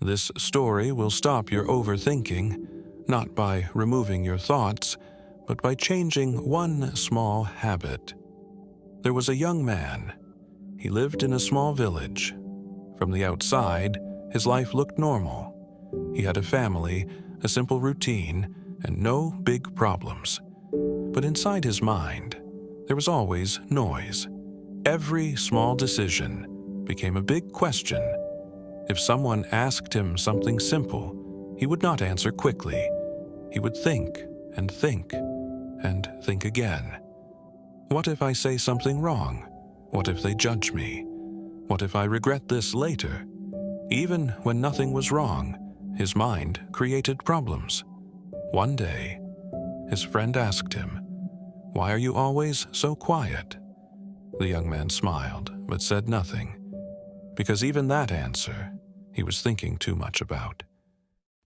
This story will stop your overthinking, not by removing your thoughts, but by changing one small habit. There was a young man. He lived in a small village. From the outside, his life looked normal. He had a family, a simple routine, and no big problems. But inside his mind, there was always noise. Every small decision became a big question. If someone asked him something simple, he would not answer quickly. He would think and think and think again. What if I say something wrong? What if they judge me? What if I regret this later? Even when nothing was wrong, his mind created problems. One day, his friend asked him, "Why are you always so quiet?" The young man smiled, but said nothing, because even that answer he was thinking too much about.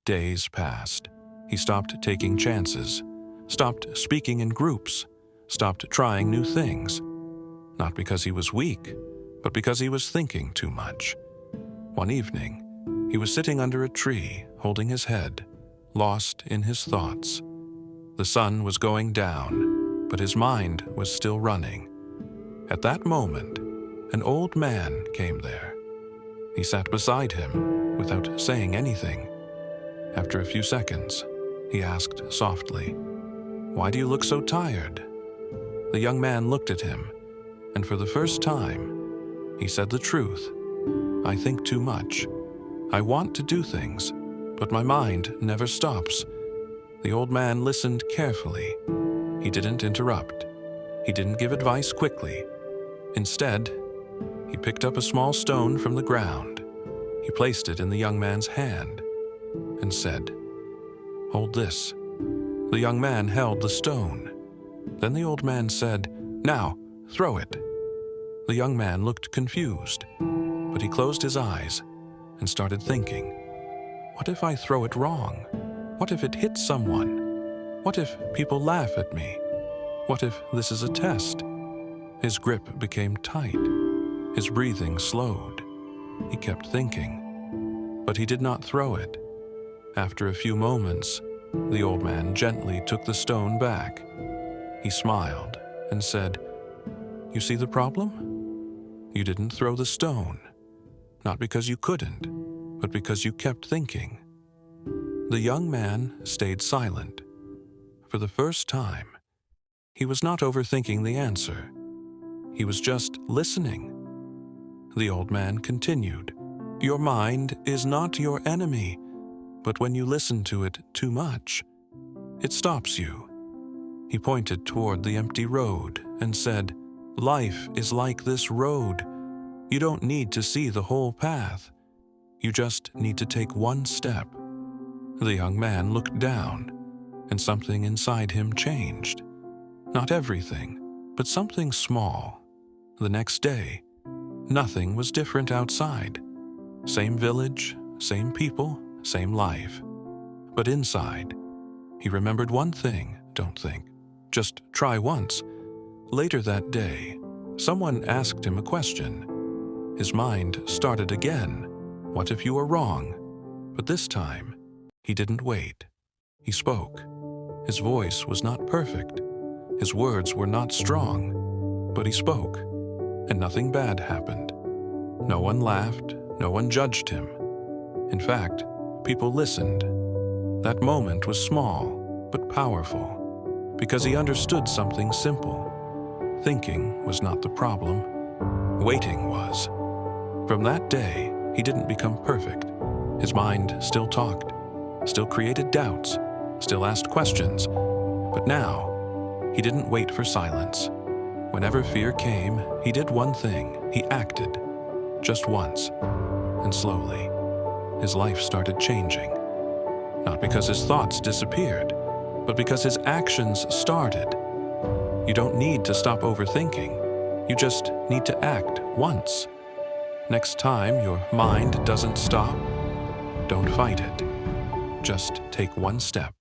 Days passed. He stopped taking chances, stopped speaking in groups, stopped trying new things. Not because he was weak, but because he was thinking too much. One evening, he was sitting under a tree, holding his head, lost in his thoughts. The sun was going down, but his mind was still running. At that moment, an old man came there. He sat beside him without saying anything. After a few seconds, he asked softly, "Why do you look so tired?" The young man looked at him, and for the first time, he said the truth. "I think too much. I want to do things, but my mind never stops." The old man listened carefully. He didn't interrupt. He didn't give advice quickly. Instead, he picked up a small stone from the ground. He placed it in the young man's hand and said, "Hold this." The young man held the stone. Then the old man said, "Now, throw it." The young man looked confused, but he closed his eyes and started thinking, "What if I throw it wrong? What if it hits someone? What if people laugh at me? What if this is a test?" His grip became tight. His breathing slowed. He kept thinking, but he did not throw it. After a few moments, the old man gently took the stone back. He smiled and said, "You see the problem? You didn't throw the stone, not because you couldn't, but because you kept thinking." The young man stayed silent. For the first time, he was not overthinking the answer. He was just listening. The old man continued, "Your mind is not your enemy, but when you listen to it too much, it stops you." He pointed toward the empty road and said, "Life is like this road. You don't need to see the whole path. You just need to take one step." The young man looked down, and something inside him changed. Not everything, but something small. The next day, nothing was different outside. Same village, same people, same life. But inside, he remembered one thing, "Don't think. Just try once." Later that day, someone asked him a question. His mind started again. What if you were wrong? But this time, he didn't wait. He spoke. His voice was not perfect. His words were not strong. But he spoke, and nothing bad happened. No one laughed, no one judged him. In fact, people listened. That moment was small, but powerful, because he understood something simple. Thinking was not the problem. Waiting was. From that day, he didn't become perfect. His mind still talked, still created doubts, still asked questions. But now, he didn't wait for silence. Whenever fear came, he did one thing. He acted. Just once. And slowly, his life started changing. Not because his thoughts disappeared, but because his actions started. You don't need to stop overthinking. You just need to act once. Next time your mind doesn't stop, don't fight it. Just take one step.